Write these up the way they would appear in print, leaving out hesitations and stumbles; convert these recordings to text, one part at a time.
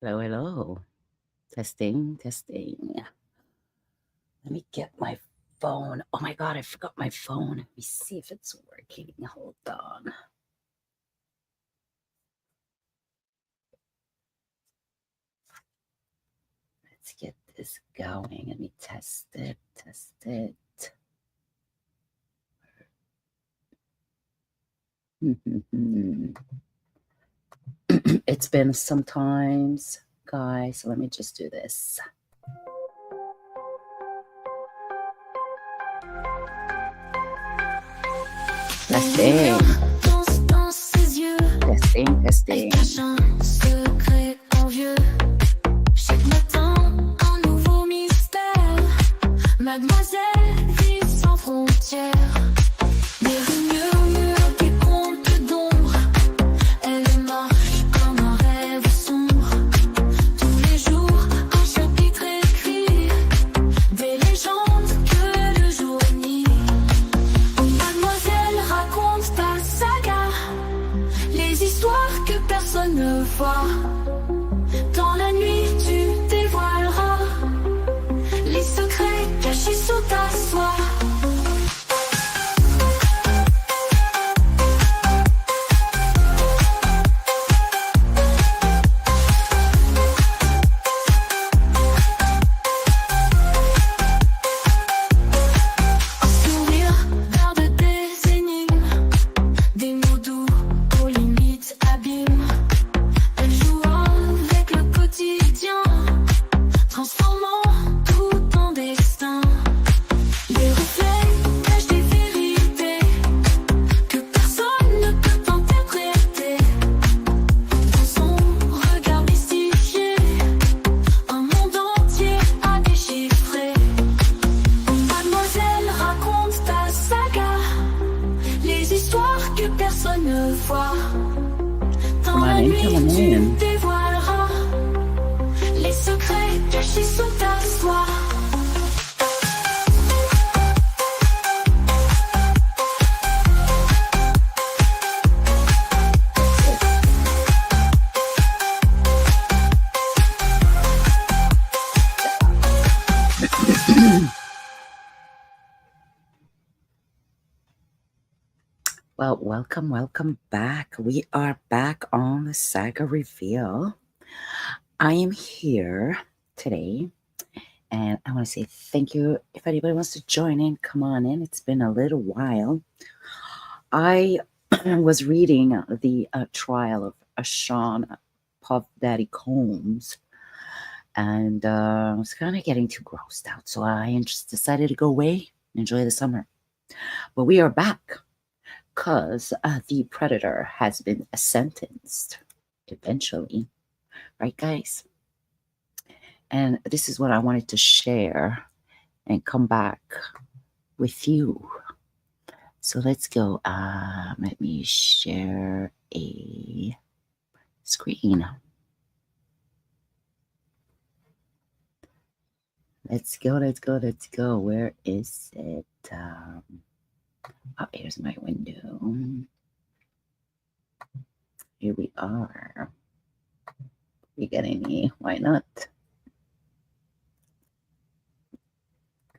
Hello, hello. Testing, testing. Let me get my phone. Oh my God, I forgot my phone. Let me see if it's working. Hold on. Let's get this going. Let me test it, test it. It's been some times, guys. So let me just do this. Testing. Testing, testing. Chaque matin, un nouveau mystère. Mademoiselle vit sans frontières. Des rues murmurent des contes d'ombre. Elle marche comme un rêve sombre. Tous les jours, un chapitre écrit. Des légendes que le jour nie. Mademoiselle raconte sa saga. Les histoires que personne ne voit. Dans la nuit, tu dévoileras les secrets cachés sous ta soie. Un sourire garde des énigmes, des mots doux aux limites abîmes. Elle joue avec le quotidien, transformant tout en destin. Les reflets cachent des vérités que personne ne peut interpréter. Dans son regard mystifié, un monde entier à déchiffrer. Mademoiselle raconte ta saga, les histoires que personne ne voit. Dans la nuit, tu dévoileras les secrets cachés sous ta soie. Well, welcome back. We are back on the Saga Reveal. I am here today, and I want to say thank you. If anybody wants to join in, come on in. It's been a little while. I was reading the trial of Sean Puff Daddy Combs, and I was kind of getting too grossed out, so I just decided to go away and enjoy the summer. But we are back. Because the Predator has been sentenced eventually, right, guys? And this is what I wanted to share and come back with you. So let's go. Let me share a screen. Let's go. Where is it? Oh, here's my window. Here we are. You get any? Why not?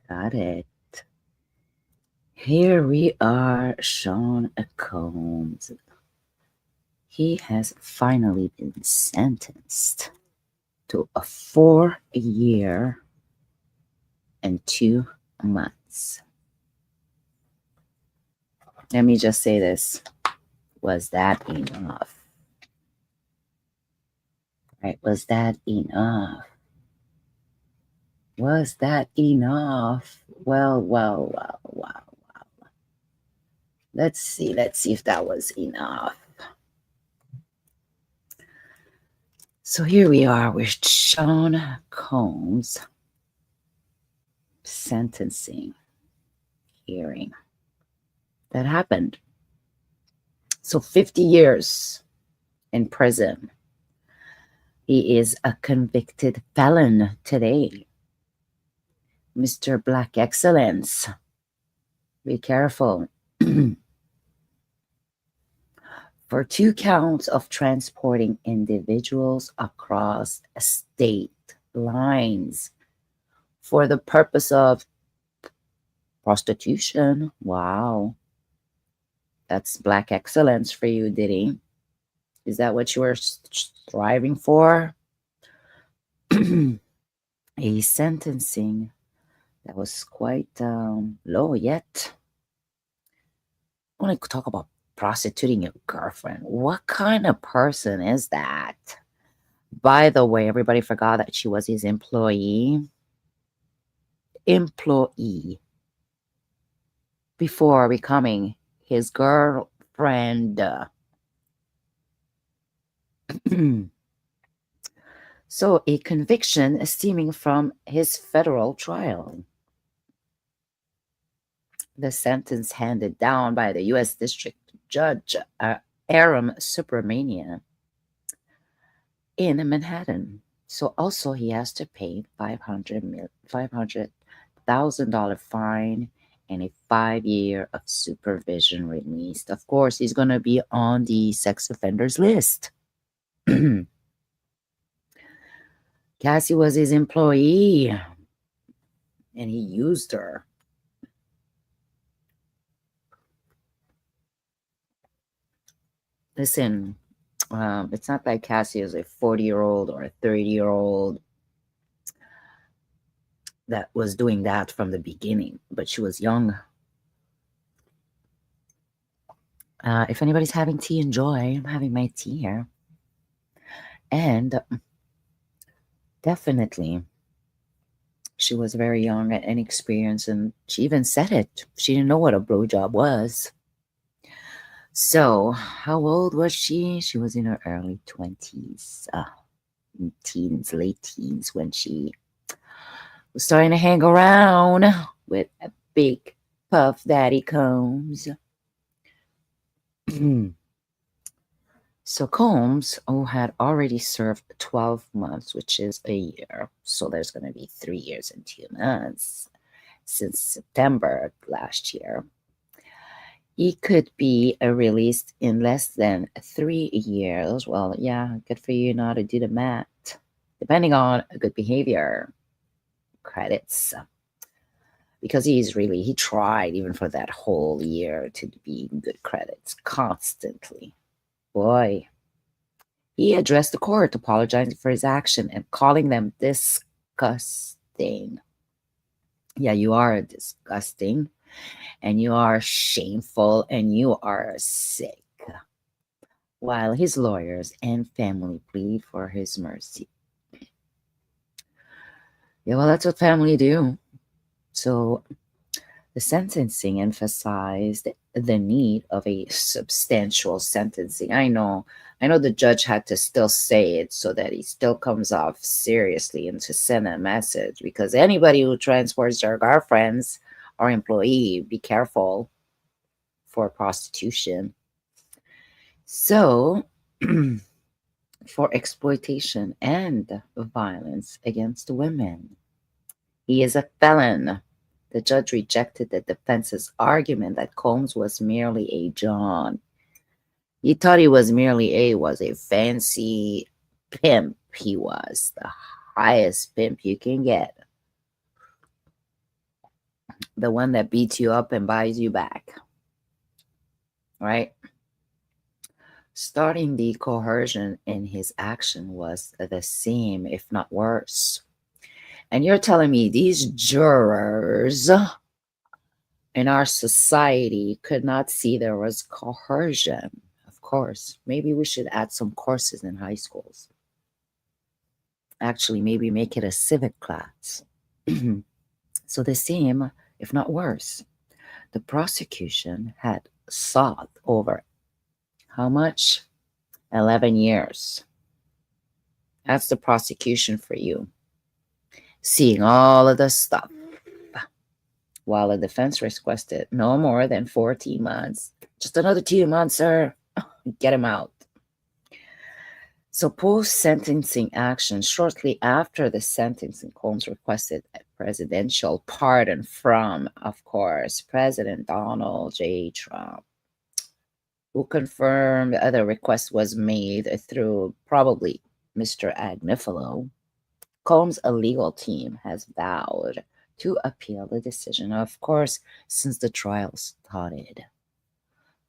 Got it. Here we are, Sean Combs. He has finally been sentenced to a 4 year and 2 months. Let me just say this. Was that enough? Right? Was that enough? Was that enough? Well. Let's see if that was enough. So here we are with Sean Combs sentencing hearing. That happened. So 50 years in prison. He is a convicted felon today. Mr. Black Excellence. Be careful. for 2 counts of transporting individuals across state lines for the purpose of prostitution. Wow, that's black excellence for you, Diddy. Is that what you were striving for? A sentencing that was quite low yet. I want to talk about prostituting your girlfriend. What kind of person is that? By the way, everybody forgot that she was his employee. Employee. Before becoming his girlfriend. So, a conviction stemming from his federal trial. The sentence handed down by the U.S. District Judge Aram Subramanian in Manhattan. So also he has to pay $500,000 fine and a 5 year of supervision released. Of course, he's going to be on the sex offenders list. Cassie was his employee and he used her. Listen, it's not like Cassie is a 40-year-old or a 30-year-old that was doing that from the beginning, but she was young. If anybody's having tea, enjoy. I'm having my tea here. And definitely, she was very young and inexperienced, and she even said it. She didn't know what a blowjob was. So, how old was she? She was in her early 20s, teens, late teens, when she was starting to hang around with a big Puff Daddy Combs. So Combs, who had already served 12 months, which is a year, so there's going to be 3 years and 2 months since September last year, he could be released in less than 3 years. Well, yeah, good for you, not to do the math. Depending on good behavior credits, because he tried even for that whole year to be in good credits constantly. Boy, he addressed the court, apologizing for his action and calling them disgusting. Yeah, you are disgusting, and you are shameful, and you are sick. While his lawyers and family plead for his mercy. Yeah, well, that's what family do. So the sentencing emphasized the need of a substantial sentencing. I know the judge had to still say it so that he still comes off seriously and to send a message, because anybody who transports their girlfriends or employee, be careful for prostitution. So, for exploitation and violence against women. He is a felon. The judge rejected the defense's argument that Combs was merely a John. He thought he was merely was a fancy pimp. He was the highest pimp you can get. The one that beats you up and buys you back. Right? Starting the coercion in his action was the same, if not worse. And you're telling me these jurors in our society could not see there was coercion? Of course. Maybe we should add some courses in high schools. Actually, maybe make it a civic class. So the same, if not worse. The prosecution had sought over how much? 11 years. That's the prosecution for you. Seeing all of the stuff. While the defense requested no more than 14 months. Just another 2 months, sir. Get him out. So post-sentencing action, shortly after the sentencing, Combs requested a presidential pardon from, of course, President Donald J. Trump. who confirmed the request was made through probably Mr. Agnifilo. Combs' legal team has vowed to appeal the decision, of course, since the trial started.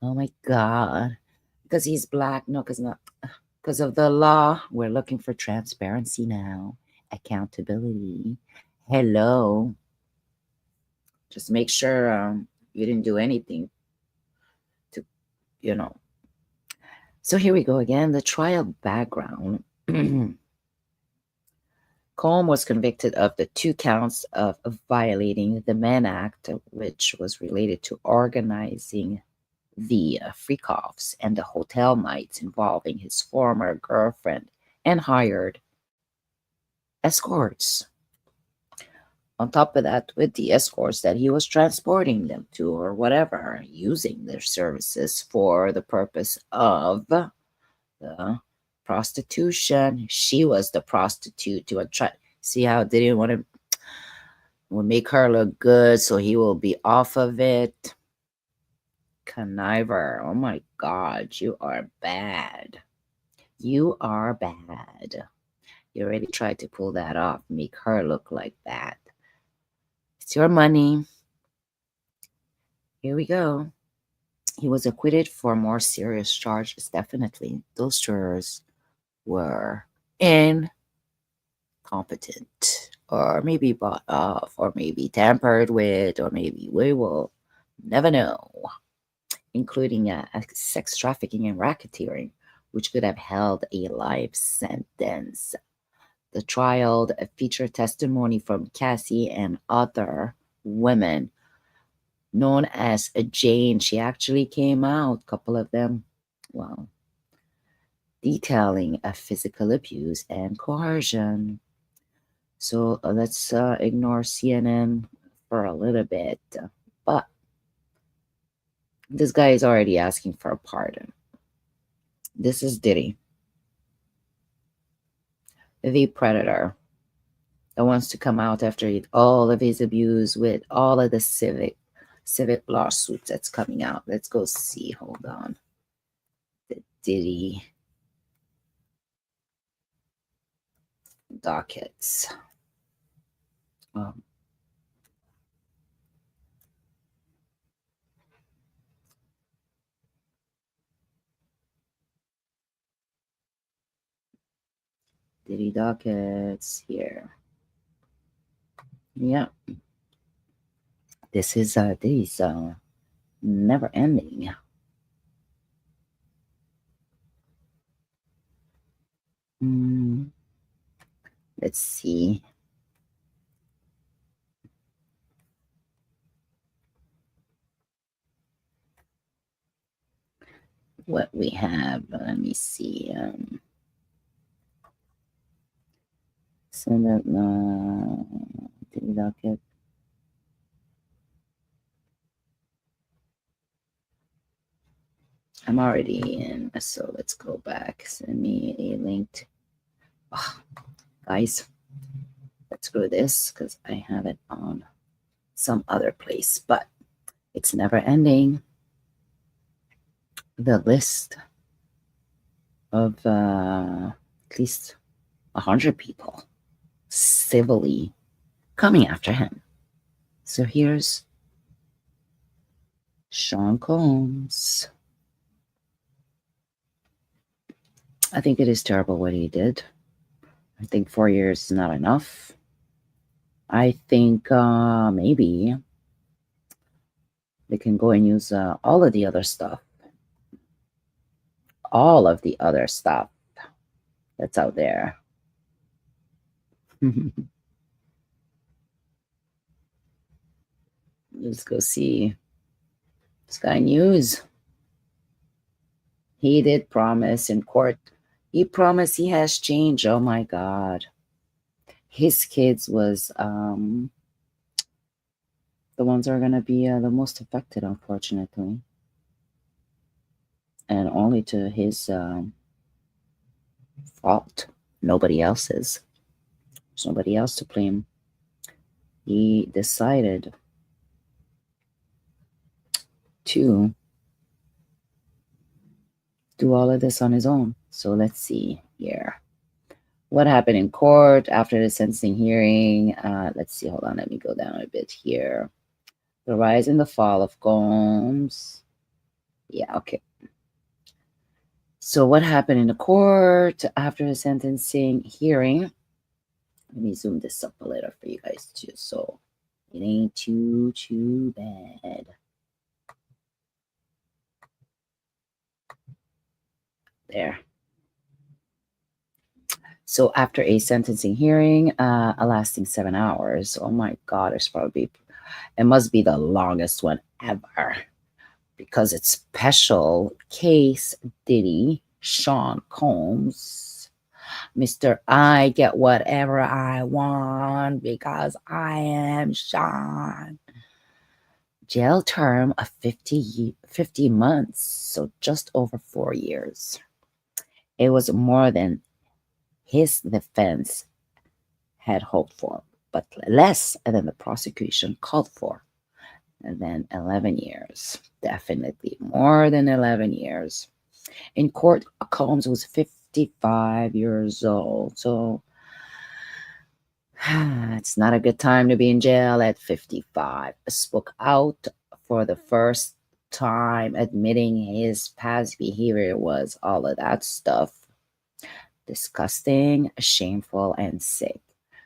Oh my God. Because he's black? No, because not. Because of the law, we're looking for transparency now, accountability. Hello. Just make sure you didn't do anything to, you know. So here we go again. The trial background. Combe was convicted of the 2 counts of violating the Mann Act, which was related to organizing the freak-offs and the hotel nights involving his former girlfriend and hired escorts. On top of that, with the escorts that he was transporting them to or whatever, using their services for the purpose of the prostitution. She was the prostitute to attract. See how they didn't want to will make her look good, so he will be off of it. Conniver. Oh my God, you are bad. You are bad. You already tried to pull that off, make her look like that. It's your money. Here we go. He was acquitted for more serious charges, definitely. Those jurors were incompetent, or maybe bought off, or maybe tampered with, or maybe we will never know, including sex trafficking and racketeering, which could have held a life sentence. The trial featured testimony from Cassie and other women known as Jane. She actually came out, a couple of them, well, detailing a physical abuse and coercion. So let's ignore CNN for a little bit. But this guy is already asking for a pardon. This is Diddy, the predator that wants to come out after all of his abuse with all of the civic lawsuits that's coming out. Let's go see. Hold on. The Diddy dockets. Um, Diddy dockets here. Yeah. This is Diddy's never ending. Mm, let's see. What we have. Let me see. Send it. Diddy docket. I'm already in, so let's go back. Send me a link. Oh, guys, let's go this because I have it on some other place, but it's never ending. The list of at least 100 people civilly coming after him. So here's Sean Combs. I think it is terrible what he did. I think 4 years is not enough. I think maybe they can go and use all of the other stuff. All of the other stuff that's out there. Let's go see Sky News. He did promise in court. He promised he has changed. Oh my God. His kids was the ones that are going to be the most affected, unfortunately. And only to his fault. Nobody else's. There's nobody else to blame. He decided to do all of this on his own. So let's see here. What happened in court after the sentencing hearing? Let's see. Hold on. Let me go down a bit here. The rise and the fall of Combs. Yeah, okay. So what happened in the court after the sentencing hearing? Let me zoom this up a little for you guys too, so it ain't too bad. There. So after a sentencing hearing, lasting 7 hours. Oh my God, it must be the longest one ever because it's special case Diddy, Sean Combs, Mr. I get whatever I want because I am Sean. Jail term of 50 months, so just over 4 years. It was more than his defense had hoped for, but less than the prosecution called for. And then 11 years, definitely more than 11 years. In court, Combs was 55 years old, so it's not a good time to be in jail at 55. Spoke out for the first time, admitting his past behavior was all of that stuff. Disgusting, shameful, and sick.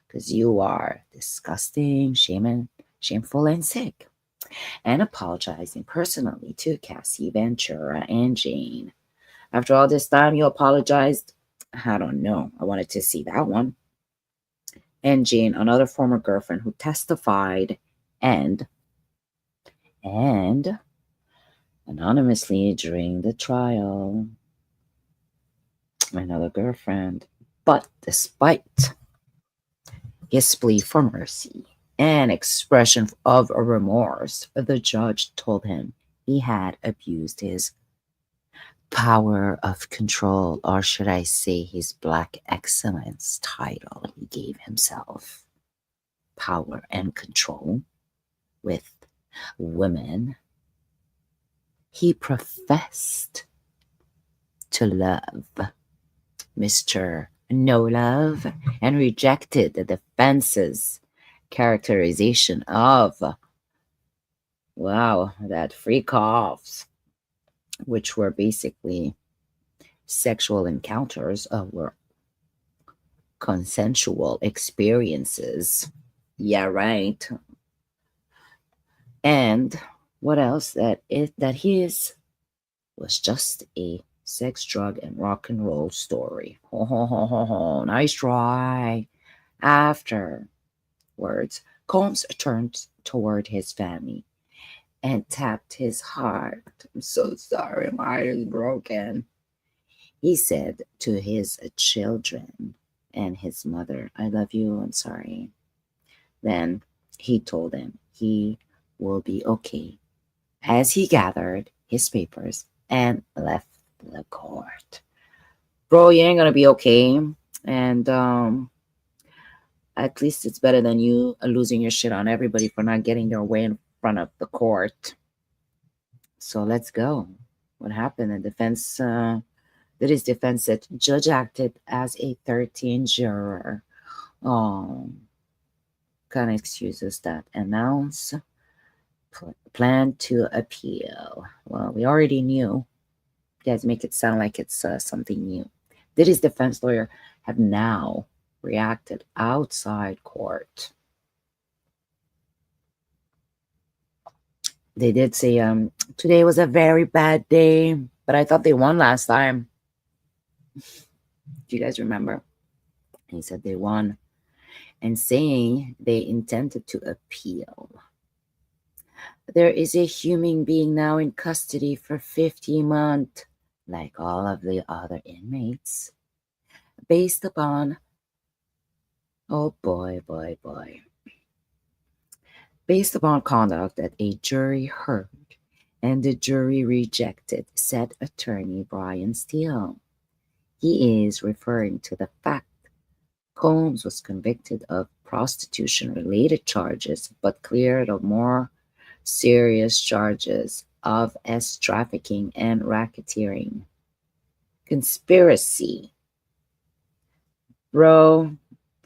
Because you are disgusting, shameful, and sick. And apologizing personally to Cassie, Ventura, and Jane. After all this time, you apologized? I don't know. I wanted to see that one. And Jane, another former girlfriend who testified and anonymously during the trial. Another girlfriend. But despite his plea for mercy and expression of remorse, the judge told him he had abused his power of control, or should I say his black excellence title he gave himself. Power and control with women he professed to love. Mr. No Love, and rejected the defense's characterization of, wow, that freak offs, which were basically sexual encounters, were consensual experiences. Yeah, right. And what else? That his was just a sex, drug, and rock and roll story. Ho ho ho ho ho! Nice try. Afterwards, Combs turned toward his family and tapped his heart. I'm so sorry, my heart is broken. He said to his children and his mother, I love you, I'm sorry. Then he told them he will be okay as he gathered his papers and left the court. Bro, you ain't gonna be okay. And at least it's better than you losing your shit on everybody for not getting their way in front of the court. So let's go. What happened? The defense that his defense said judge acted as a 13 juror. Oh, kind of excuses that announce plan to appeal. Well, we already knew. You guys make it sound like it's something new. Did his defense lawyer have now reacted outside court? They did say, today was a very bad day, but I thought they won last time. Do you guys remember? He said they won, and saying they intended to appeal. There is a human being now in custody for 50 months, like all of the other inmates, based upon, oh boy, based upon conduct that a jury heard and the jury rejected, said attorney Brian Steele. He is referring to the fact Combs was convicted of prostitution-related charges, but cleared of more serious charges of trafficking and racketeering. Conspiracy. Bro,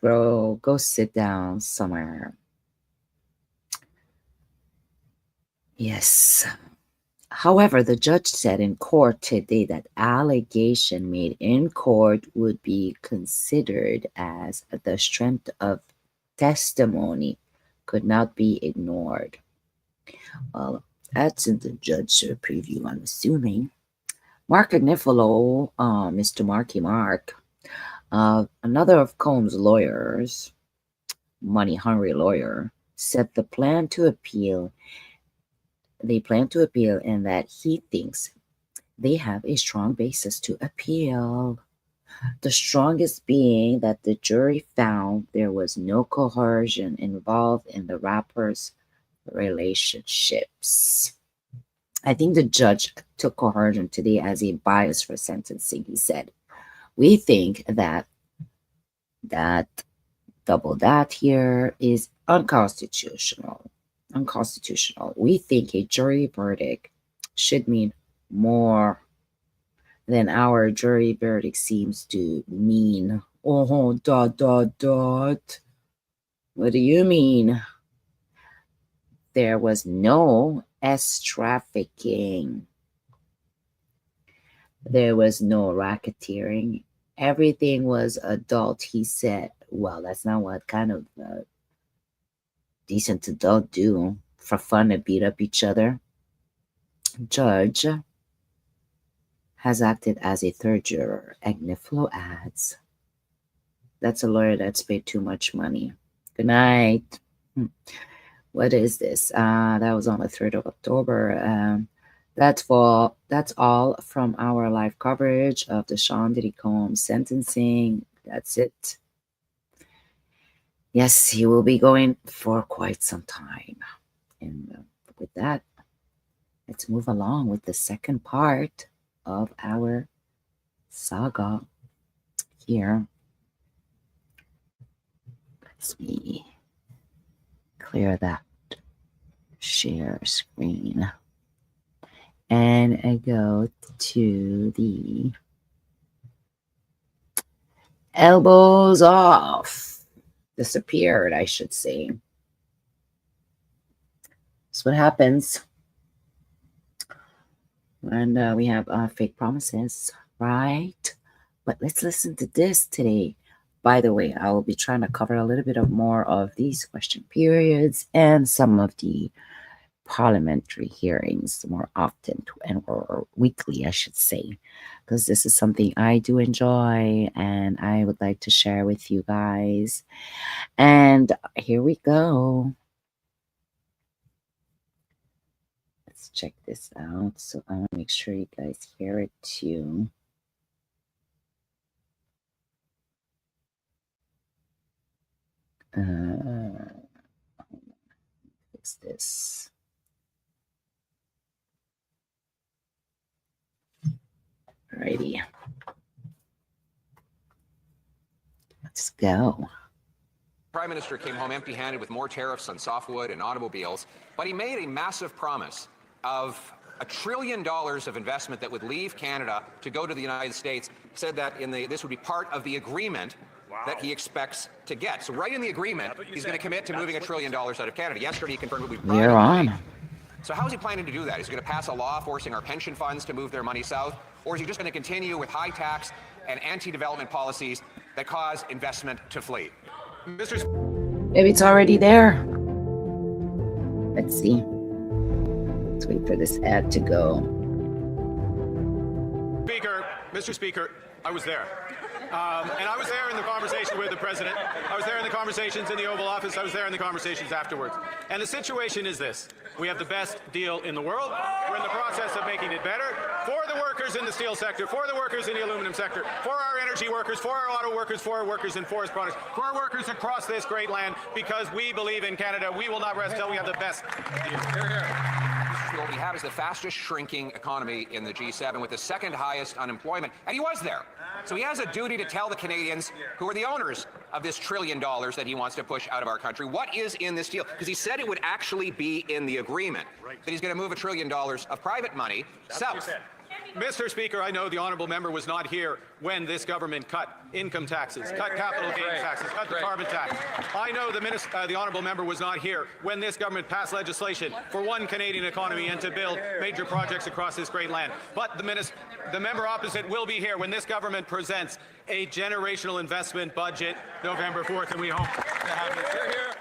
go sit down somewhere. Yes. However, the judge said in court today that allegation made in court would be considered as the strength of testimony could not be ignored. Well, that's in the judge preview, I'm assuming. Mark Agnifilo, Mr. Marky Mark, another of Combs' lawyers, money-hungry lawyer, said they plan to appeal and that he thinks they have a strong basis to appeal. The strongest being that the jury found there was no coercion involved in the rappers' relationships. I think the judge took coercion today as a bias for sentencing. He said, "We think that double that here is unconstitutional. We think a jury verdict should mean more than our jury verdict seems to mean." Oh, dot, dot, dot. What do you mean? There was no S trafficking. There was no racketeering. Everything was adult, he said. Well, that's not what kind of decent adult do for fun to beat up each other. Judge has acted as a third juror. Agnifilo adds, "That's a lawyer that's paid too much money." Good night. What is this? That was on the 3rd of October. That's all from our live coverage of the Sean Diddy Combs sentencing. That's it. Yes, he will be going for quite some time. And with that, let's move along with the second part of our saga here. Let me clear that share screen and I go to the elbows off. Disappeared, I should say. That's what happens when we have fake promises, right? But let's listen to this today. By the way, I will be trying to cover a little bit of more of these question periods and some of the parliamentary hearings more often or weekly, I should say, because this is something I do enjoy and I would like to share with you guys. And here we go. Let's check this out. So I want to make sure you guys hear it too. Fix this. Alrighty. Let's go. Prime Minister came home empty-handed with more tariffs on softwood and automobiles, but he made a massive promise of $1 trillion of investment that would leave Canada to go to the United States. He said that this would be part of the agreement that he expects to get. So right in the agreement, he's going to commit to moving $1 trillion out of Canada. Yesterday, he confirmed it would be private money. So how is he planning to do that? Is he going to pass a law forcing our pension funds to move their money south? Or is he just going to continue with high tax and anti-development policies that cause investment to flee? Maybe it's already there. Let's see. Let's wait for this ad to go. Mr. Speaker, I was there. And I was there in the conversation with the president. I was there in the conversations in the Oval Office. I was there in the conversations afterwards. And the situation is this. We have the best deal in the world. We're in the process of making it better for the workers in the steel sector, for the workers in the aluminum sector, for our energy workers, for our auto workers, for our workers in forest products, for our workers across this great land, because we believe in Canada. We will not rest until we have the best deal. Hear, hear. What we have is the fastest shrinking economy in the G7 with the second highest unemployment. And he was there. So he has a duty to tell the Canadians, who are the owners of this $1 trillion that he wants to push out of our country, what is in this deal. Because he said it would actually be in the agreement, that he's going to move $1 trillion of private money south. Mr. Speaker, I know the honourable member was not here when this government cut income taxes, cut capital gains taxes, cut the carbon tax. I know the honourable member was not here when this government passed legislation for one Canadian economy and to build major projects across this great land. But the member opposite will be here when this government presents a generational investment budget November 4th, and we hope to have it here.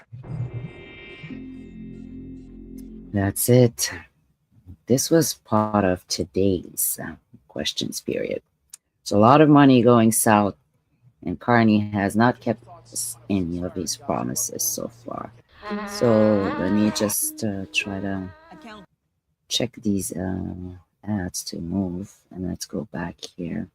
That's it. This was part of today's questions period. So a lot of money going south, and Carney has not kept any of his promises so far. So let me just try to check these ads to move, and let's go back here.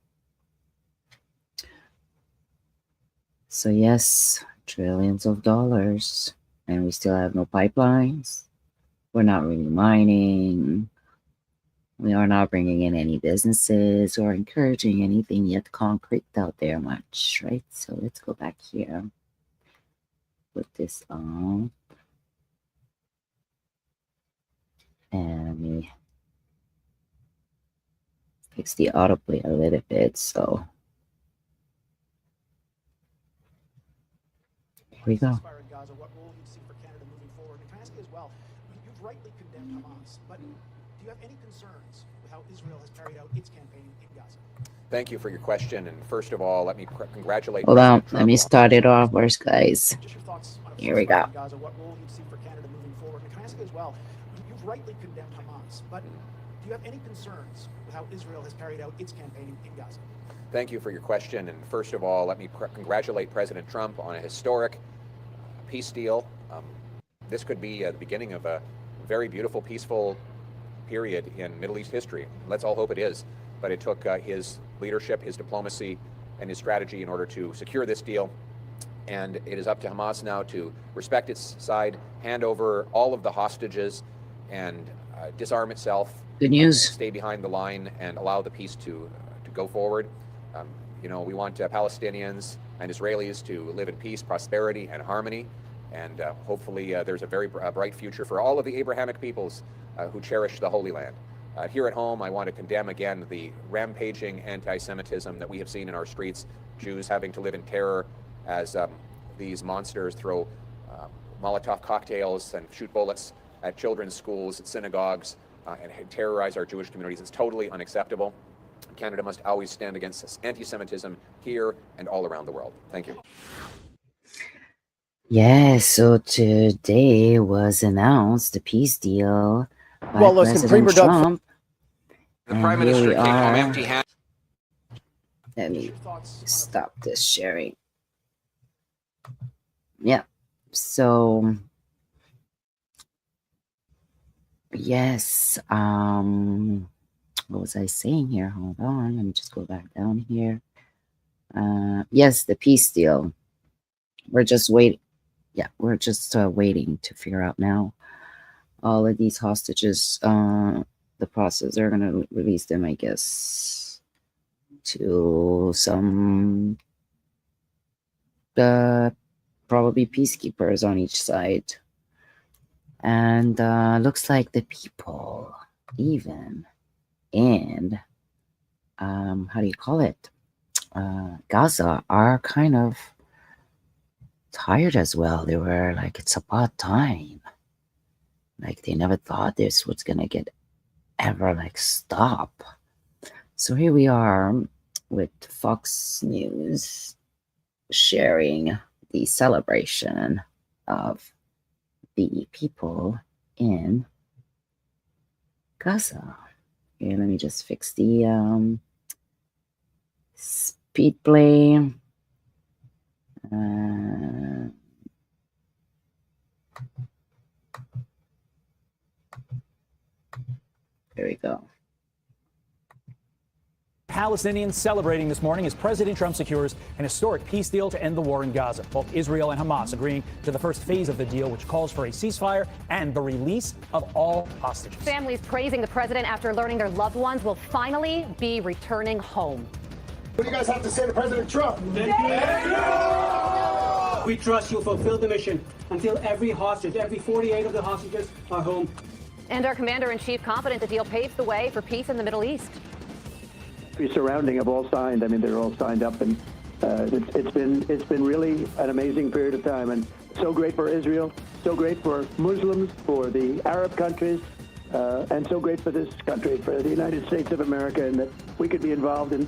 So yes, trillions of dollars, and we still have no pipelines. We're not really mining. We are not bringing in any businesses or encouraging anything yet concrete out there much, right? So let's go back here. Put this on. And let me fix the autoplay a little bit. So here we go. Rightly condemned Hamas, but do you have any concerns with how Israel has carried out its campaign in Gaza? Thank you for your question, and first of all, let me congratulate. Hold on, let me start it off first, guys. Just your thoughts on Here we go. Gaza, what role you see for Canada moving forward? And can I ask you as well, you've rightly condemned Hamas, but do you have any concerns with how Israel has carried out its campaign in Gaza? Thank you for your question, and first of all, let me congratulate President Trump on a historic peace deal. This could be the beginning of a very beautiful, peaceful period in Middle East history. Let's all hope it is. But it took his leadership, his diplomacy, and his strategy in order to secure this deal. And it is up to Hamas now to respect its side, hand over all of the hostages, and disarm itself. Good news. Stay behind the line and allow the peace to go forward. We want Palestinians and Israelis to live in peace, prosperity, and harmony. And hopefully there's a very bright future for all of the Abrahamic peoples who cherish the Holy Land. Here at home, I want to condemn again the rampaging anti-Semitism that we have seen in our streets, Jews having to live in terror as these monsters throw Molotov cocktails and shoot bullets at children's schools, at synagogues, and terrorize our Jewish communities. It's totally unacceptable. Canada must always stand against anti-Semitism here and all around the world. Thank you. Yeah, so today was announced the peace deal by President Trump. The Prime Minister came home empty-handed. Let me stop this sharing. Yeah, so yes, what was I saying here? Hold on, let me just go back down here. Yes, the peace deal. We're just waiting. Yeah, we're just waiting to figure out now. All of these hostages, the process, they're going to release them, I guess, to some probably peacekeepers on each side. And looks like the people, even in, how do you call it? Gaza, are kind of tired as well. They were like, it's about time. Like, they never thought this was gonna get ever like stop. So here we are with Fox News sharing the celebration of the people in Gaza. Here, let me just fix the speed play. There we go. Palestinians celebrating this morning as President Trump secures an historic peace deal to end the war in Gaza. Both Israel and Hamas agreeing to the first phase of the deal, which calls for a ceasefire and the release of all hostages. Families praising the president after learning their loved ones will finally be returning home. What do you guys have to say to President Trump? Thank you. We trust you'll fulfill the mission until every hostage, every 48 of the hostages are home. And our commander-in-chief confident the deal paves the way for peace in the Middle East. surrounding have all signed. I mean, they're all signed up, and it's been really an amazing period of time, and so great for Israel, so great for Muslims, for the Arab countries, and so great for this country, for the United States of America, and that we could be involved in,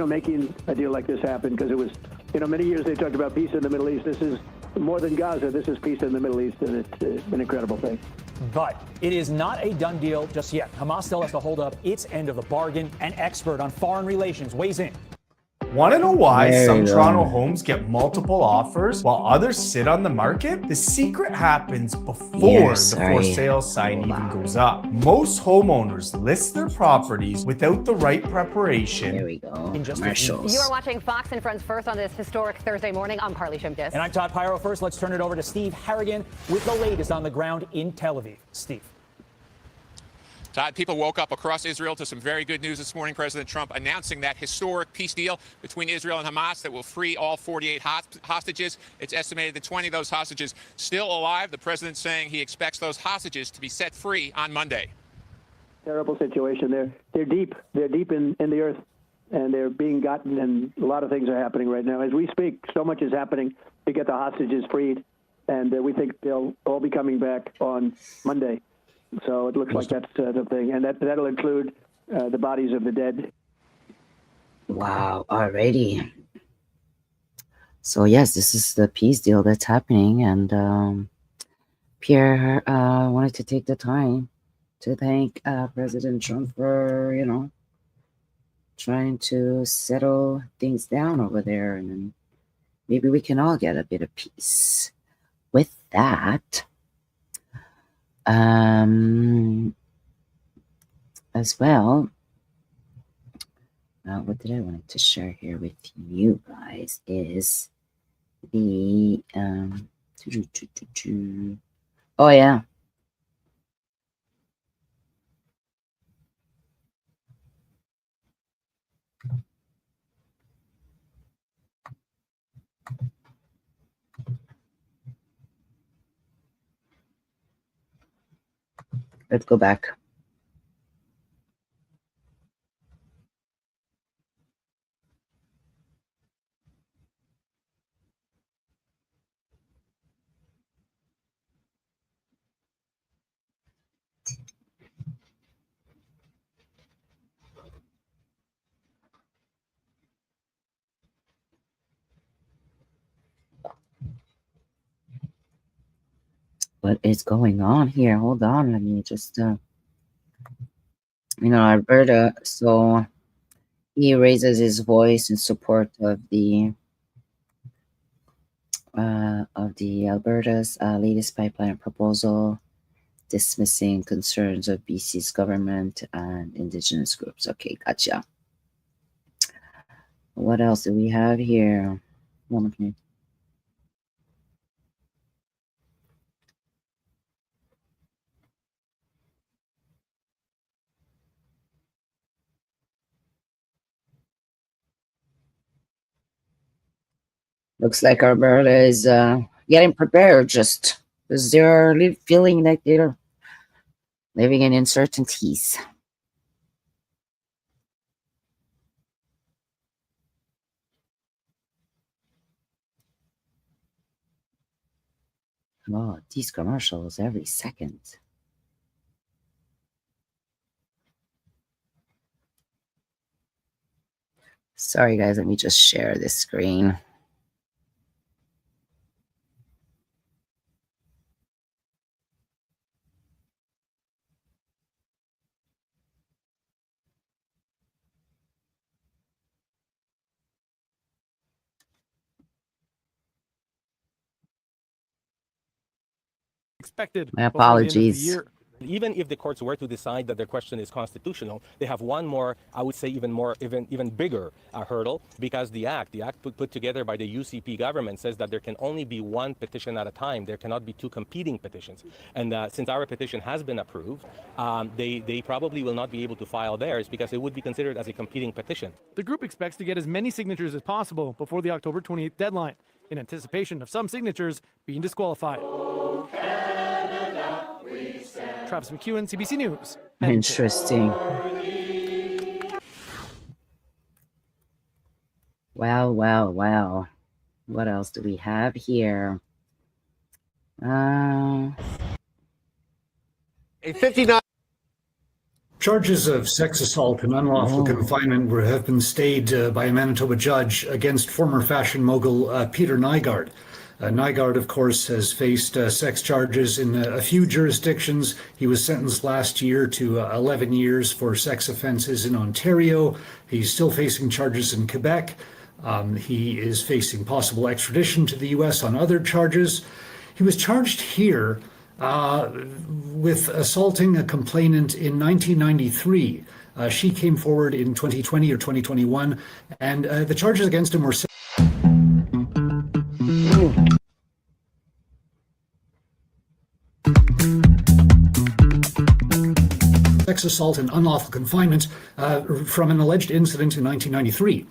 making a deal like this happen, because it was, many years they talked about peace in the Middle East. This is more than Gaza. This is peace in the Middle East, and it's an incredible thing. But it is not a done deal just yet. Hamas still has to hold up its end of the bargain. An expert on foreign relations weighs in. Want to know why some Toronto homes get multiple offers while others sit on the market? The secret happens before the for sale sign even goes up. Most homeowners list their properties without the right preparation. There we go. In just You are watching Fox and Friends First on this historic Thursday morning. I'm Carly Shimkus. And I'm Todd Pyro. First, let's turn it over to Steve Harrigan with the latest on the ground in Tel Aviv. Steve. Todd, people woke up across Israel to some very good news this morning. President Trump announcing that historic peace deal between Israel and Hamas that will free all 48 hostages. It's estimated that 20 of those hostages still alive. The president saying he expects those hostages to be set free on Monday. Terrible situation. They're deep. They're deep in the earth, and they're being gotten, and a lot of things are happening right now. As we speak, so much is happening to get the hostages freed, and we think they'll all be coming back on Monday. So it looks like that's the thing, and that'll include the bodies of the dead. Wow, already. So yes, this is the peace deal that's happening, and Pierre wanted to take the time to thank President Trump for, trying to settle things down over there, and then maybe we can all get a bit of peace. With that, as well, what did I want to share here with you guys is the oh yeah, let's go back. What is going on here? Hold on, let me just Alberta, so he raises his voice in support of the Alberta's latest pipeline proposal, dismissing concerns of BC's government and Indigenous groups. Okay, gotcha. What else do we have here? One minute. Looks like Alberta is getting prepared, just because they're feeling like they're living in uncertainties. Oh, these commercials every second. Sorry, guys, let me just share this screen. Expected. My apologies. Even if the courts were to decide that their question is constitutional, they have one more, I would say even bigger hurdle, because the act put together by the UCP government says that there can only be one petition at a time. There cannot be two competing petitions. And since our petition has been approved, they probably will not be able to file theirs because it would be considered as a competing petition. The group expects to get as many signatures as possible before the October 28th deadline, in anticipation of some signatures being disqualified. Travis McEwen, CBC News. Interesting. Well. What else do we have here? A 59. Charges of sex assault and unlawful confinement have been stayed by a Manitoba judge against former fashion mogul Peter Nygard. Nygard, of course, has faced sex charges in a few jurisdictions. He was sentenced last year to 11 years for sex offenses in Ontario. He's still facing charges in Quebec. He is facing possible extradition to the U.S. on other charges. He was charged here with assaulting a complainant in 1993. She came forward in 2020 or 2021, and the charges against him were sex assault and unlawful confinement from an alleged incident in 1993.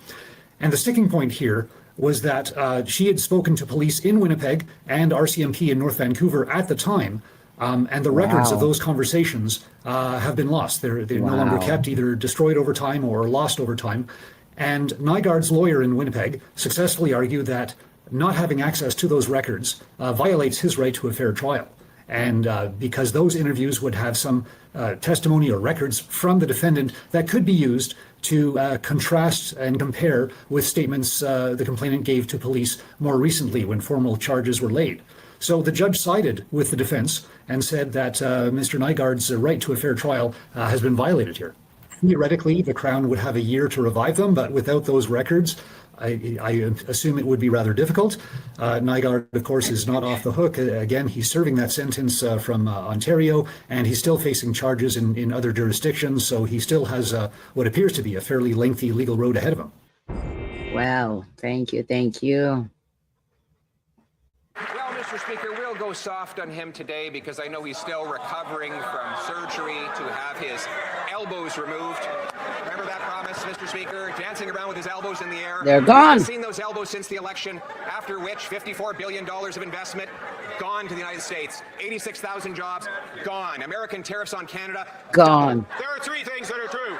And the sticking point here was that she had spoken to police in Winnipeg and RCMP in North Vancouver at the time, and the records of those conversations have been lost. They're no longer kept, either destroyed over time or lost over time. And Nygard's lawyer in Winnipeg successfully argued that not having access to those records violates his right to a fair trial. And because those interviews would have some testimony or records from the defendant that could be used to contrast and compare with statements the complainant gave to police more recently when formal charges were laid. So the judge sided with the defense and said that Mr. Nygard's right to a fair trial has been violated here. Theoretically, the Crown would have a year to revive them, but without those records, I assume it would be rather difficult. Nygard, of course, is not off the hook. Again, he's serving that sentence from Ontario, and he's still facing charges in other jurisdictions, so he still has what appears to be a fairly lengthy legal road ahead of him. Well, thank you. Well, Mr. Speaker, we'll go soft on him today because I know he's still recovering from surgery to have his elbows removed. Remember that promise, Mr. Speaker? Dancing around with his elbows in the air. They're gone. We've seen those elbows since the election, after which $54 billion of investment gone to the United States. 86,000 jobs gone. American tariffs on Canada gone. There are three things that are true.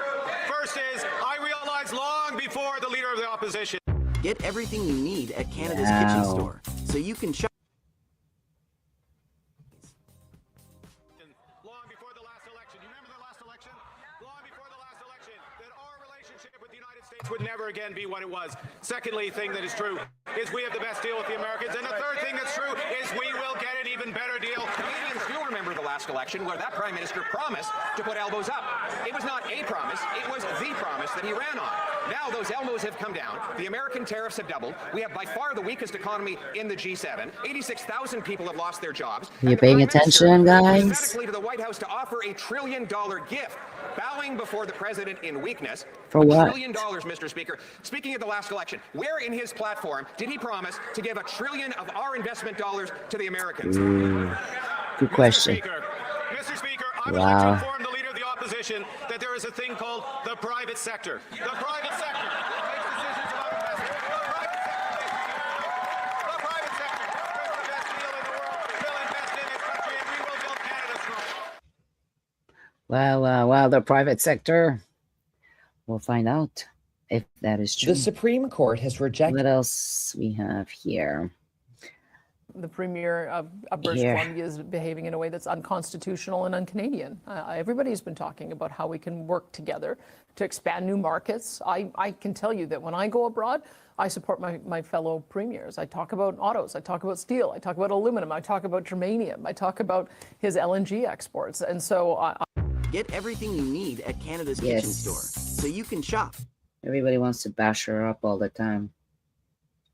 First is, I realized long before the leader of the opposition. Get everything you need at Canada's Kitchen Store, so you can shop. Long before the last election. You remember the last election? Long before the last election, that our relationship with the United States would never again be what it was. Secondly, thing that is true is we have the best deal with the Americans. And the third thing that's true is we will get an even better deal. Canadians do remember the last election where that Prime Minister promised to put elbows up. It was not a promise, it was the promise that he ran on. Now those elbows have come down. The American tariffs have doubled. We have by far the weakest economy in the G7. 86,000 people have lost their jobs. Are you paying attention, guys? Pathetically to the White House to offer $1 trillion gift, bowing before the president in weakness. For what? $1 trillion, Mr. Speaker. Speaking of the last election, where in his platform did he promise to give $1 trillion of our investment dollars to the Americans? Good question. Mr. Speaker, I would like to inform the leader of the opposition that there is a thing called the private sector. The private sector makes decisions about investment. The private sector is the best deal in the world. We'll invest in this country and we will build Canada strong. Well, the private sector. We'll find out if that is true. The Supreme Court has rejected. What else we have here? The Premier of British Columbia is behaving in a way that's unconstitutional and un-Canadian. Everybody's been talking about how we can work together to expand new markets. I can tell you that when I go abroad, I support my fellow premiers. I talk about autos, I talk about steel, I talk about aluminum, I talk about germanium, I talk about his LNG exports. And so Get everything you need at Canada's Kitchen Store, so you can shop. Everybody wants to bash her up all the time.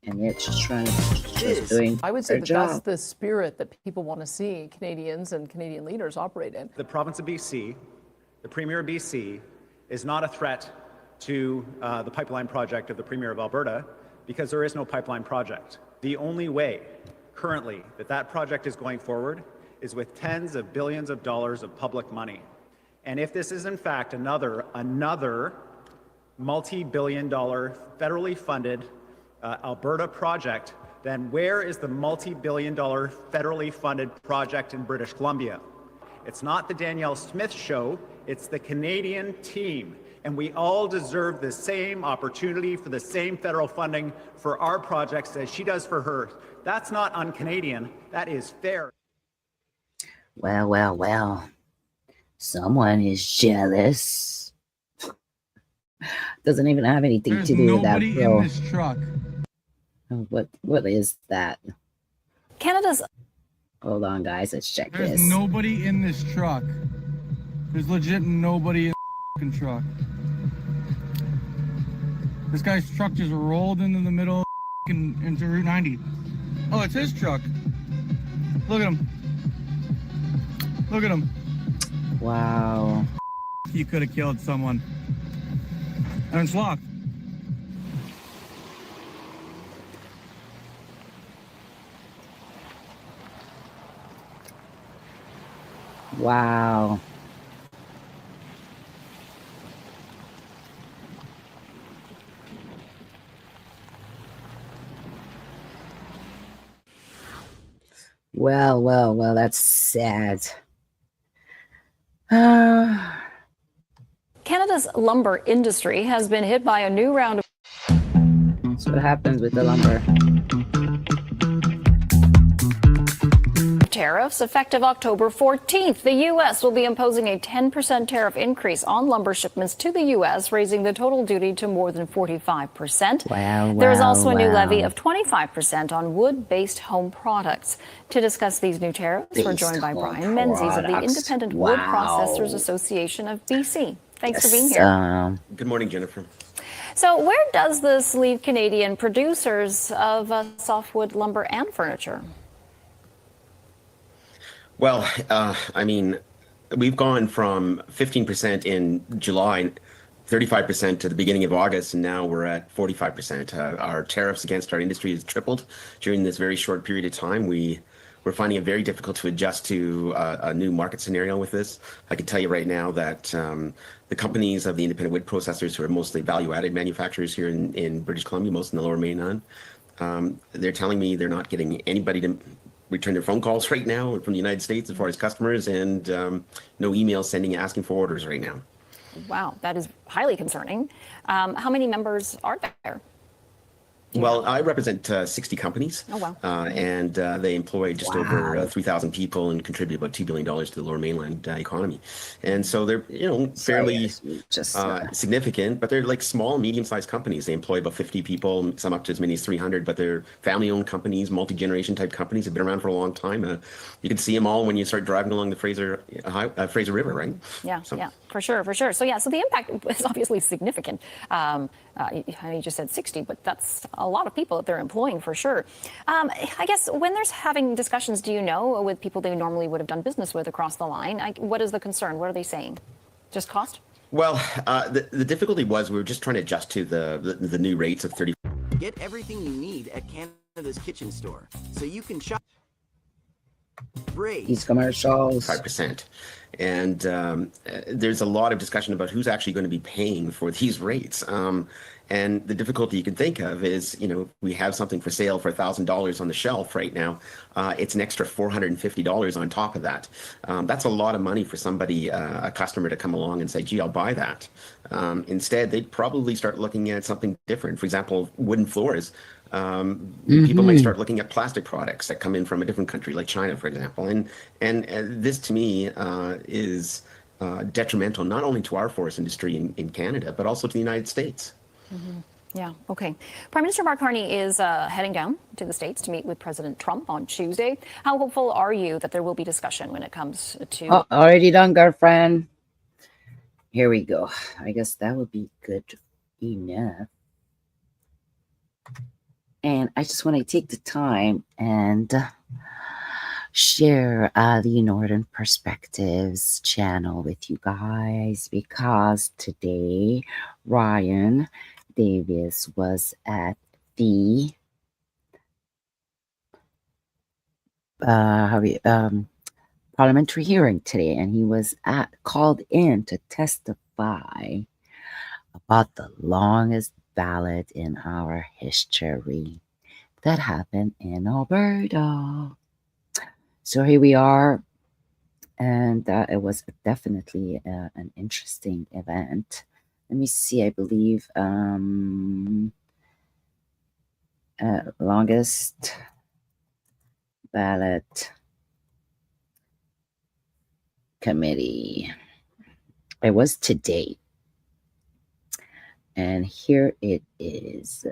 And yet she's just doing I would say her that job. that's the spirit that people want to see Canadians and Canadian leaders operate in. The province of BC, the Premier of BC, is not a threat to the pipeline project of the Premier of Alberta because there is no pipeline project. The only way currently that project is going forward is with tens of billions of dollars of public money. And if this is in fact another multi-billion-dollar federally funded Alberta project, then where is the multi-billion-dollar federally funded project in British Columbia? It's not the Danielle Smith show, it's the Canadian team. And we all deserve the same opportunity for the same federal funding for our projects as she does for hers. That's not un-Canadian. That is fair. Well, well, well. Someone is jealous. Doesn't even have anything to do with that, nobody bro. in this truck. What is that? Canada's. Hold on, guys. Let's check There's this. nobody in this truck. There's legit nobody in the truck. This guy's truck just rolled into the middle into Route 90. Oh, it's his truck. Look at him. Look at him. Wow. He could have killed someone. And it's locked. Wow. Well, well, well, that's sad. Canada's lumber industry has been hit by a new round of. That's what happens with the lumber. Tariffs effective October 14th. The U.S. will be imposing a 10% tariff increase on lumber shipments to the U.S., raising the total duty to more than 45%. Wow, there is wow, also a new wow. levy of 25% on wood-based home products. To discuss these new tariffs, we're joined by Brian Menzies of the products. Independent Wow. Wood Processors Association of BC. Thanks for being here. Good morning, Jennifer. So where does this leave Canadian producers of softwood lumber and furniture? Well, I mean, we've gone from 15% in July, 35% to the beginning of August, and now we're at 45%. Our tariffs against our industry has tripled during this very short period of time. We're finding it very difficult to adjust to a new market scenario with this. I can tell you right now that the companies of the independent wood processors, who are mostly value-added manufacturers here in British Columbia, most in the Lower Mainland, they're telling me they're not getting anybody to return their phone calls right now from the United States as far as customers, and no emails asking for orders right now. Wow, that is highly concerning. How many members are there? Well, I represent 60 companies. Oh, wow. And they employ just over 3,000 people and contribute about $2 billion to the Lower Mainland economy. And so they're, fairly significant, but they're like small, medium-sized companies. They employ about 50 people, some up to as many as 300, but they're family-owned companies, multi-generation type companies. They've been around for a long time. You can see them all when you start driving along the Fraser River, right? Yeah, yeah, for sure. So the impact is obviously significant. You just said 60, but that's a lot of people that they're employing for sure. I guess when there's having discussions, do you know, with people they normally would have done business with across the line, what is the concern? What are they saying? Just cost? Well, the difficulty was we were just trying to adjust to the new rates of 30. Get everything you need at Canada's Kitchen Store, so you can shop. These commercials. 5%. And there's a lot of discussion about who's actually going to be paying for these rates. And the difficulty you can think of is, we have something for sale for $1,000 on the shelf right now. It's an extra $450 on top of that. That's a lot of money for somebody, a customer, to come along and say, gee, I'll buy that. Instead, they'd probably start looking at something different. For example, wooden floors. People might start looking at plastic products that come in from a different country, like China, for example. And this, to me, is detrimental not only to our forest industry in Canada, but also to the United States. Mm-hmm. Yeah, okay. Prime Minister Mark Carney is heading down to the States to meet with President Trump on Tuesday. How hopeful are you that there will be discussion when it comes to... Oh, already done, girlfriend. Here we go. I guess that would be good enough. And I just want to take the time and share the Northern Perspectives channel with you guys, because today Ryan Davis was at the parliamentary hearing today, and he was called in to testify about the longest ballot in our history that happened in Alberta. So here we are, and it was definitely an interesting event. Let me see. I believe longest ballot committee. It was today. And here it is.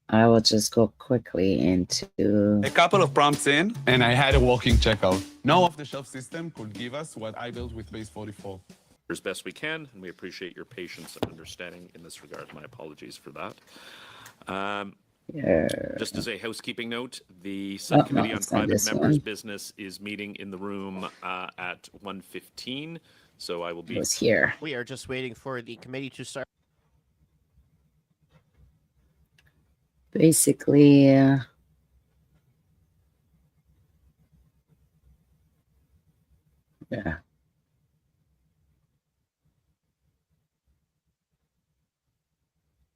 I will just go quickly into a couple of prompts in, and I had a working checkout. No off-the-shelf system could give us what I built with Base 44. As best we can, and we appreciate your patience and understanding in this regard. My apologies for that. Just as a housekeeping note, the subcommittee on private members' business is meeting in the room at 1:15. So I will be here. We are just waiting for the committee to start. Basically, yeah.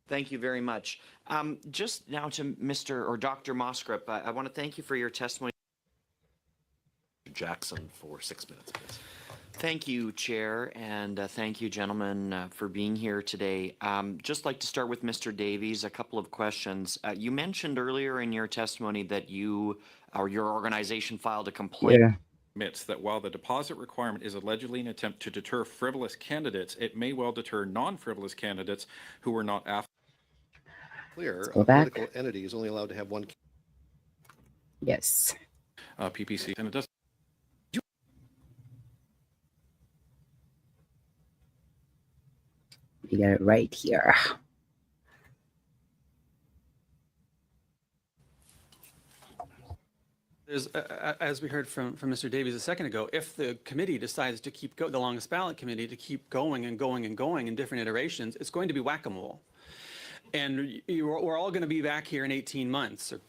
Thank you very much. Just now to Mr. or Dr. Moskrip, I want to thank you for your testimony. Jackson for 6 minutes, please. Thank you, Chair, and thank you, gentlemen, for being here today. Just like to start with Mr. Davies, a couple of questions. You mentioned earlier in your testimony that you or your organization filed a complaint. Yeah. Admits that while the deposit requirement is allegedly an attempt to deter frivolous candidates, it may well deter non-frivolous candidates who are not after. Clear, go a back. political entity is only allowed to have one. Yes. PPC, and it does. We got it right here. There's, as we heard from Mr. Davies a second ago, if the committee decides to keep the longest ballot committee to keep going and going and going in different iterations, it's going to be whack-a-mole. And we're all going to be back here in 18 months, or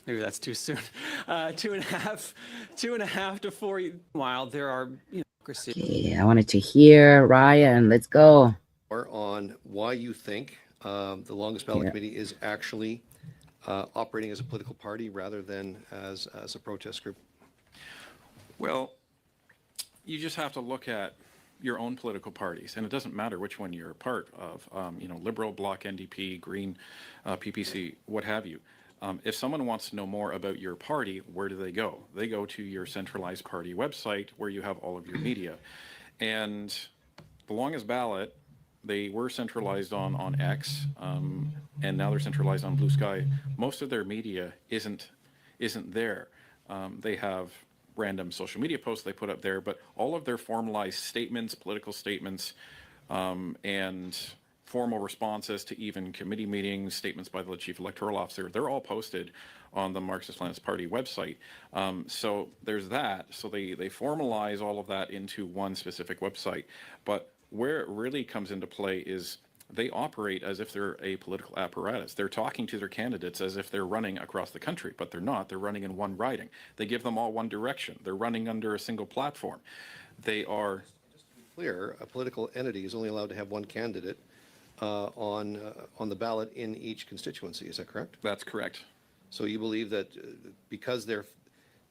maybe that's too soon. 2.5 to 4 while there are, Okay, I wanted to hear Ryan. Let's go. On why you think the longest ballot committee is actually operating as a political party rather than as a protest group. Well, you just have to look at your own political parties, and it doesn't matter which one you're a part of, Liberal, Bloc, NDP, Green, PPC, what have you. If someone wants to know more about your party, where do they go? They go to your centralized party website where you have all of your media. And the longest ballot, they were centralized on X, and now they're centralized on Blue Sky. Most of their media isn't there. They have random social media posts they put up there, but all of their formalized statements, political statements, and formal responses to even committee meetings, statements by the chief electoral officer, they're all posted on the Marxist-Leninist Party website. So there's that. So they formalize all of that into one specific website. But where it really comes into play is they operate as if they're a political apparatus. They're talking to their candidates as if they're running across the country, but they're not. They're running in one riding. They give them all one direction. They're running under a single platform. They are... Just to be clear, a political entity is only allowed to have one candidate on the ballot in each constituency. Is that correct? That's correct. So you believe that because they're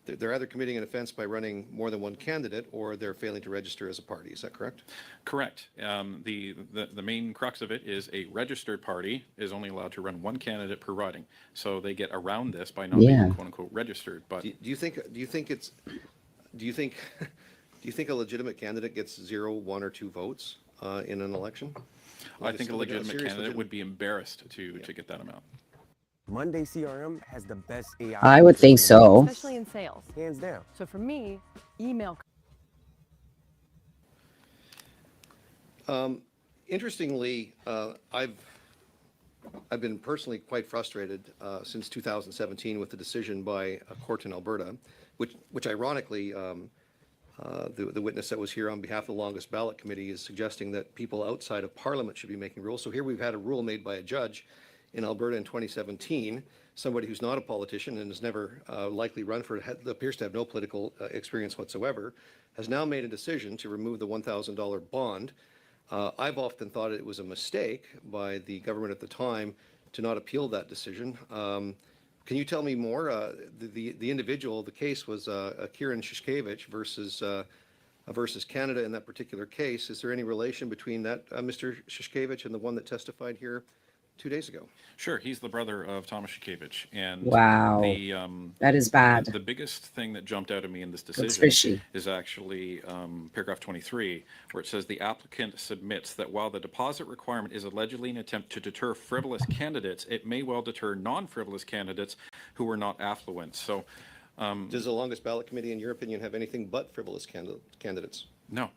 either committing an offense by running more than one candidate, or they're failing to register as a party. Is that correct? Correct. The main crux of it is a registered party is only allowed to run one candidate per riding. So they get around this by not being quote unquote registered. But do you think a legitimate candidate gets 0, 1, or 2 votes in an election? I think a legitimate candidate would be embarrassed to get that amount. Monday CRM has the best AI. I would think so. Especially in sales. Hands down. So for me, email. Interestingly, I've been personally quite frustrated since 2017 with the decision by a court in Alberta, which ironically, the witness that was here on behalf of the longest ballot committee is suggesting that people outside of Parliament should be making rules. So here we've had a rule made by a judge in Alberta in 2017, somebody who's not a politician and has never likely run for it, appears to have no political experience whatsoever, has now made a decision to remove the $1,000 bond. I've often thought it was a mistake by the government at the time to not appeal that decision. Can you tell me more? The individual, the case was Kieran Shishkevich versus versus Canada in that particular case. Is there any relation between that, Mr. Shishkevich, and the one that testified here 2 days ago? Sure, he's the brother of Thomas Shikevich, and Wow. That is bad. The biggest thing that jumped out at me in this Looks decision fishy. is actually paragraph 23, where it says the applicant submits that while the deposit requirement is allegedly an attempt to deter frivolous candidates, it may well deter non-frivolous candidates who are not affluent. So, does the longest ballot committee, in your opinion, have anything but frivolous candidates? No.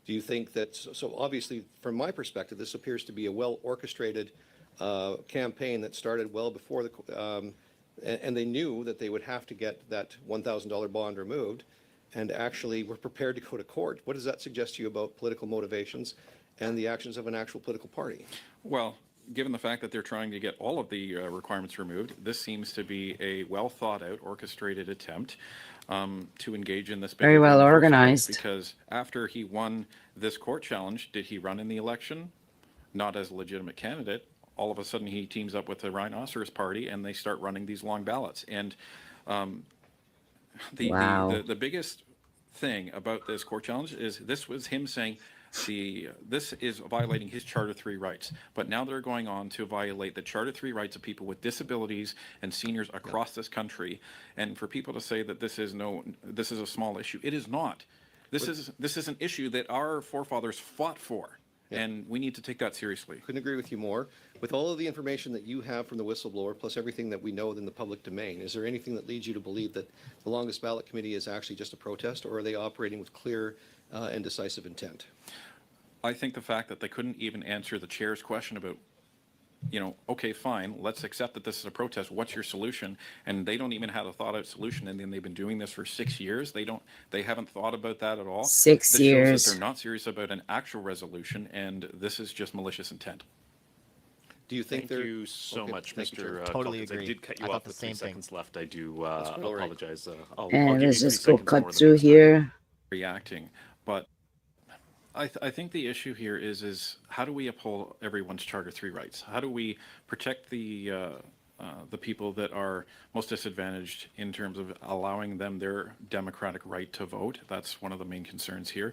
Do you think that, so obviously, from my perspective, this appears to be a well-orchestrated campaign that started well before the, and they knew that they would have to get that $1,000 bond removed, and actually were prepared to go to court. What does that suggest to you about political motivations and the actions of an actual political party? Well, given the fact that they're trying to get all of the requirements removed, this seems to be a well thought out, orchestrated attempt to engage in this. Very well organized. Because after he won this court challenge, did he run in the election? Not as a legitimate candidate. All of a sudden he teams up with the Rhinoceros Party and they start running these long ballots. And the biggest thing about this court challenge is this was him saying this is violating his Charter 3 rights. But now they're going on to violate the Charter 3 rights of people with disabilities and seniors across this country. And for people to say that this is a small issue, it is not. This is an issue that our forefathers fought for. Yeah. And we need to take that seriously. Couldn't agree with you more. With all of the information that you have from the whistleblower, plus everything that we know in the public domain, is there anything that leads you to believe that the longest ballot committee is actually just a protest, or are they operating with clear and decisive intent? I think the fact that they couldn't even answer the chair's question about, okay, fine, let's accept that this is a protest. What's your solution? And they don't even have a thought out solution. And then they've been doing this for 6 years. They haven't thought about that at all. 6 years. This shows that they're not serious about an actual resolution, and this is just malicious intent. Do you think Thank you so much, Mr. Totally Calkins. agree. I did cut you I thought off the with 3 same thing. seconds left. I do apologize. I'll And give you let's 3 just go seconds more cut the through next time. here. Reacting, but I think the issue here is how do we uphold everyone's Charter 3 rights? How do we protect the people that are most disadvantaged in terms of allowing them their democratic right to vote? That's one of the main concerns here.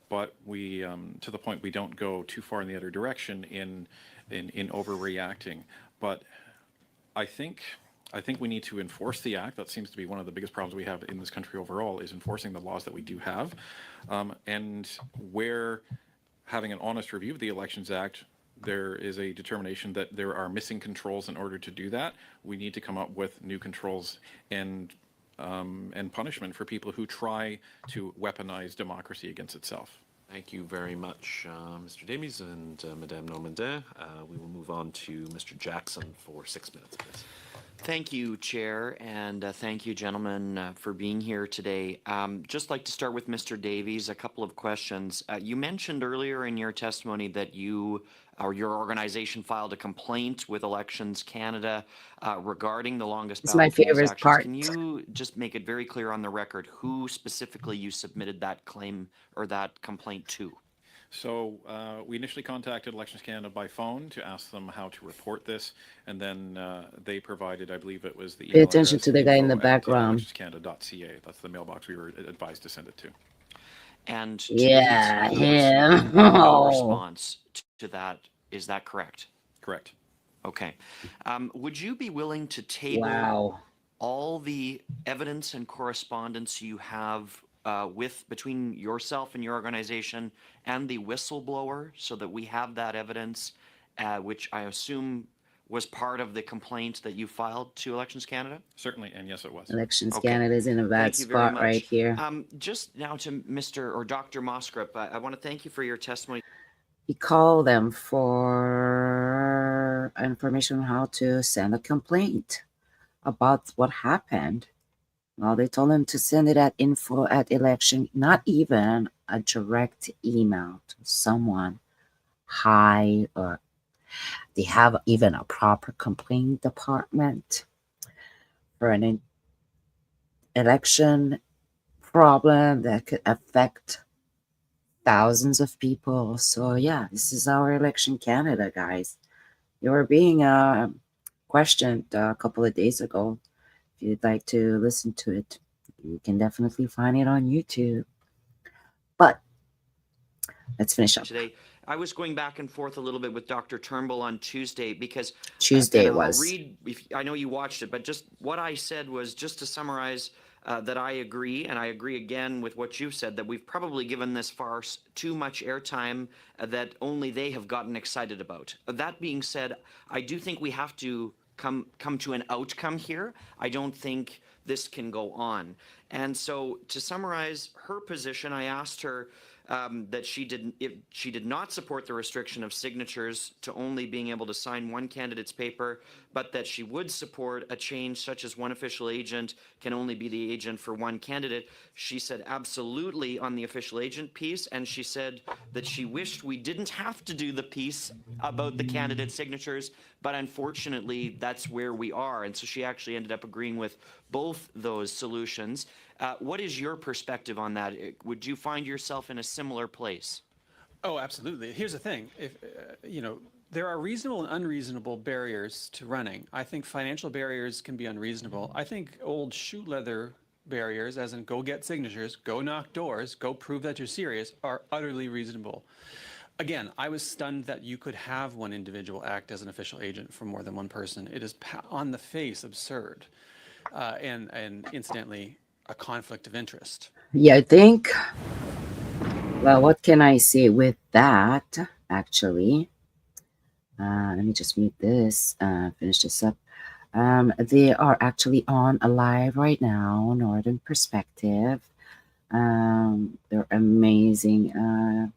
But we, to the point, we don't go too far in the other direction in overreacting. But I think we need to enforce the act. That seems to be one of the biggest problems we have in this country overall, is enforcing the laws that we do have. And where having an honest review of the Elections Act, there is a determination that there are missing controls in order to do that. We need to come up with new controls and punishment for people who try to weaponize democracy against itself. Thank you very much, Mr. Davies and Madame Normandin. We will move on to Mr. Jackson for 6 minutes, please. Thank you, Chair, and thank you, gentlemen, for being here today. Just like to start with Mr. Davies, a couple of questions. You mentioned earlier in your testimony that you or your organization filed a complaint with Elections Canada regarding the longest It's ballot my favorite actions. part. Can you just make it very clear on the record who specifically you submitted that claim or that complaint to? So we initially contacted Elections Canada by phone to ask them how to report this, and then they provided, I believe it was the email Pay attention address, to the guy in the info@electionscanada.ca. background. That's the mailbox we were advised to send it to. And Yeah, him. no Oh. response to that. Is that correct? Correct. Okay. Would you be willing to table Wow. all the evidence and correspondence you have between yourself and your organization and the whistleblower, so that we have that evidence, which I assume was part of the complaint that you filed to Elections Canada? Certainly, and yes, it was. Elections Okay. Canada is in a bad Thank you very spot much. right here. Just now to Mr. or Dr. Moskrip, I want to thank you for your testimony. He called them for information on how to send a complaint about what happened. Well, they told him to send it at info@election, not even a direct email to someone high, or they have even a proper complaint department for an election problem that could affect thousands of people. So yeah, this is our Election Canada, guys. You were being questioned a couple of days ago. If you'd like to listen to it, you can definitely find it on YouTube. But let's finish up. Today, I was going back and forth a little bit with Dr. Turnbull on Tuesday because Tuesday and it was. I'll read. I know you watched it, but just what I said was just to summarize that I agree, and I agree again with what you've said, that we've probably given this farce too much airtime that only they have gotten excited about. That being said, I do think we have to come to an outcome here. I don't think this can go on. And so to summarize her position, I asked her that she did not support the restriction of signatures to only being able to sign one candidate's paper, but that she would support a change such as one official agent can only be the agent for one candidate. She said absolutely on the official agent piece, and she said that she wished we didn't have to do the piece about the candidate signatures, but unfortunately that's where we are. And so she actually ended up agreeing with both those solutions. What is your perspective on that? Would you find yourself in a similar place? Oh, absolutely. Here's the thing. If there are reasonable and unreasonable barriers to running. I think financial barriers can be unreasonable. I think old shoe leather barriers, as in go get signatures, go knock doors, go prove that you're serious, are utterly reasonable. Again, I was stunned that you could have one individual act as an official agent for more than one person. It is on the face absurd, and incidentally, a conflict of interest. Yeah, I think, well, what can I say with that, actually? Let me just mute this, finish this up. They are actually on a live right now, Northern Perspective. They're amazing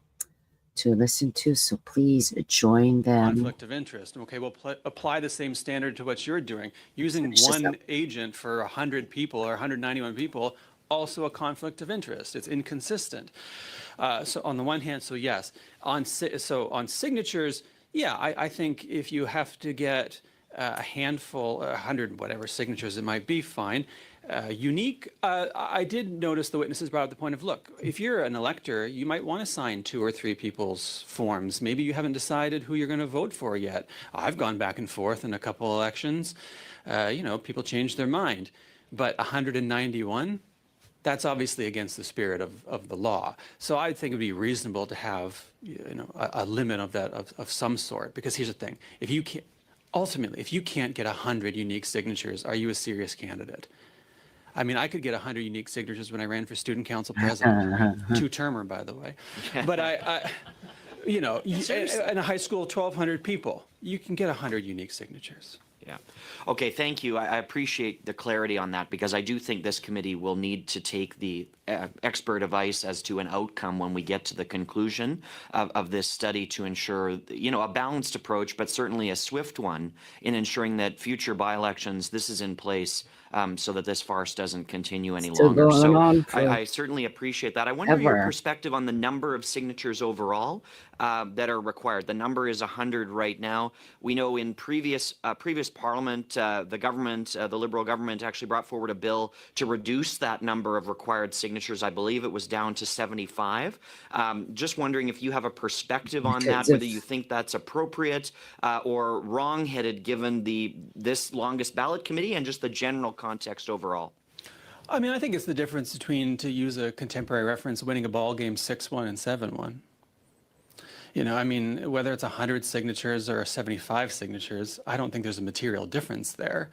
to listen to, so please join them. Conflict of interest. Okay, well, apply the same standard to what you're doing. Using one agent for 100 people or 191 people, also a conflict of interest. It's inconsistent. So on the one hand, so yes. On signatures, yeah, I think if you have to get a handful, 100 whatever signatures it might be, fine. Unique, I did notice the witnesses brought up the point of, look, if you're an elector, you might want to sign 2 or 3 people's forms. Maybe you haven't decided who you're going to vote for yet. I've gone back and forth in a couple elections. People change their mind. But 191, that's obviously against the spirit of the law. So I think it would be reasonable to have a limit of that of some sort. Because here's the thing: if you can't get 100 unique signatures, are you a serious candidate? I mean, I could get 100 unique signatures when I ran for student council president, two-termer, by the way. But in a high school of 1,200 people, you can get 100 unique signatures. Yeah. Okay, thank you. I appreciate the clarity on that, because I do think this committee will need to take the expert advice as to an outcome when we get to the conclusion of this study to ensure, a balanced approach, but certainly a swift one in ensuring that future by-elections, this is in place so that this farce doesn't continue any longer. So I certainly appreciate that. I wonder your perspective on the number of signatures overall that are required. The number is 100 right now. We know in previous Parliament, the government, the Liberal government, actually brought forward a bill to reduce that number of required signatures. I believe it was down to 75. Just wondering if you have a perspective on that, whether you think that's appropriate or wrong-headed given this longest ballot committee and just the general context overall. I mean, I think it's the difference between, to use a contemporary reference, winning a ball game 6-1 and 7-1. I mean, whether it's 100 signatures or 75 signatures, I don't think there's a material difference there.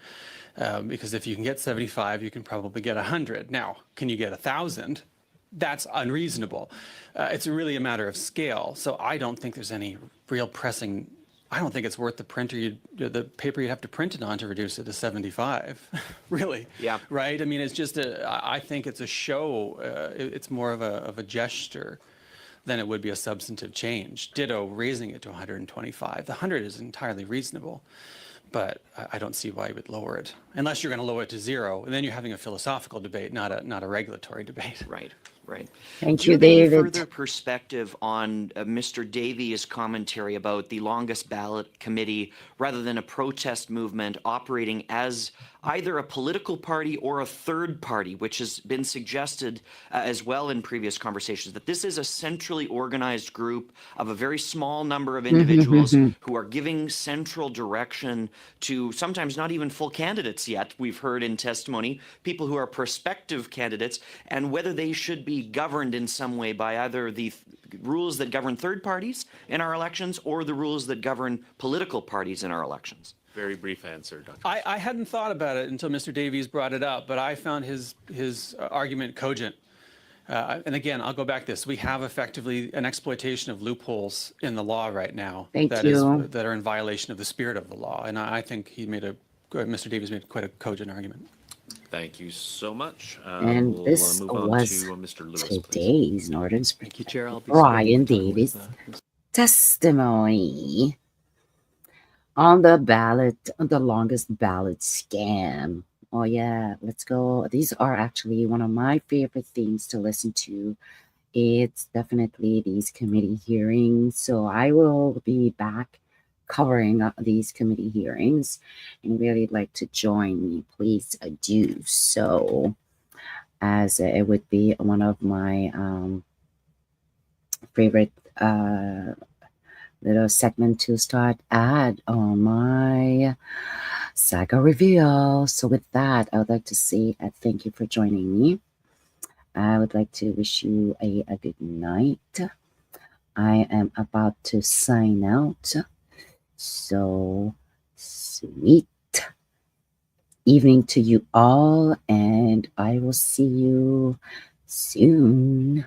Because if you can get 75, you can probably get 100. Now, can you get 1,000? That's unreasonable. It's really a matter of scale. So I don't think there's any real pressing. I don't think it's worth the paper you'd have to print it on to reduce it to 75. Really? Yeah. Right? I mean, it's just I think it's a show. It's more of a gesture than it would be a substantive change. Ditto raising it to 125. The 100 is entirely reasonable, but I don't see why you would lower it, unless you're going to lower it to 0, and then you're having a philosophical debate, not a regulatory debate. Right. Thank you, you, David. David. Further perspective on Mr. Davies' commentary about the longest ballot committee, rather than a protest movement, operating as either a political party or a third party, which has been suggested as well in previous conversations, that this is a centrally organized group of a very small number of individuals who are giving central direction to sometimes not even full candidates yet, we've heard in testimony, people who are prospective candidates, and whether they should be governed in some way by either the rules that govern third parties in our elections or the rules that govern political parties in our elections. Very brief answer, Dr. I hadn't thought about it until Mr. Davies brought it up, but I found his argument cogent. And again, I'll go back to this. We have effectively an exploitation of loopholes in the law right now that are in violation of the spirit of the law. And I think Mr. Davies made quite a cogent argument. Thank you so much. And we'll this move on was to Mr. Lewis, today's Northern Spring. Thank you, Chair. I'll be Brian Davis testimony on the ballot, the longest ballot scam. Oh yeah, let's go. These are actually one of my favorite things to listen to. It's definitely these committee hearings. So I will be back covering these committee hearings, and really like to join me, please do so, as it would be one of my favorite little segment to start ad on my Saga Reveal. So with that, I would like to say thank you for joining me. I would like to wish you a good night. I am about to sign out. So sweet evening to you all, and I will see you soon.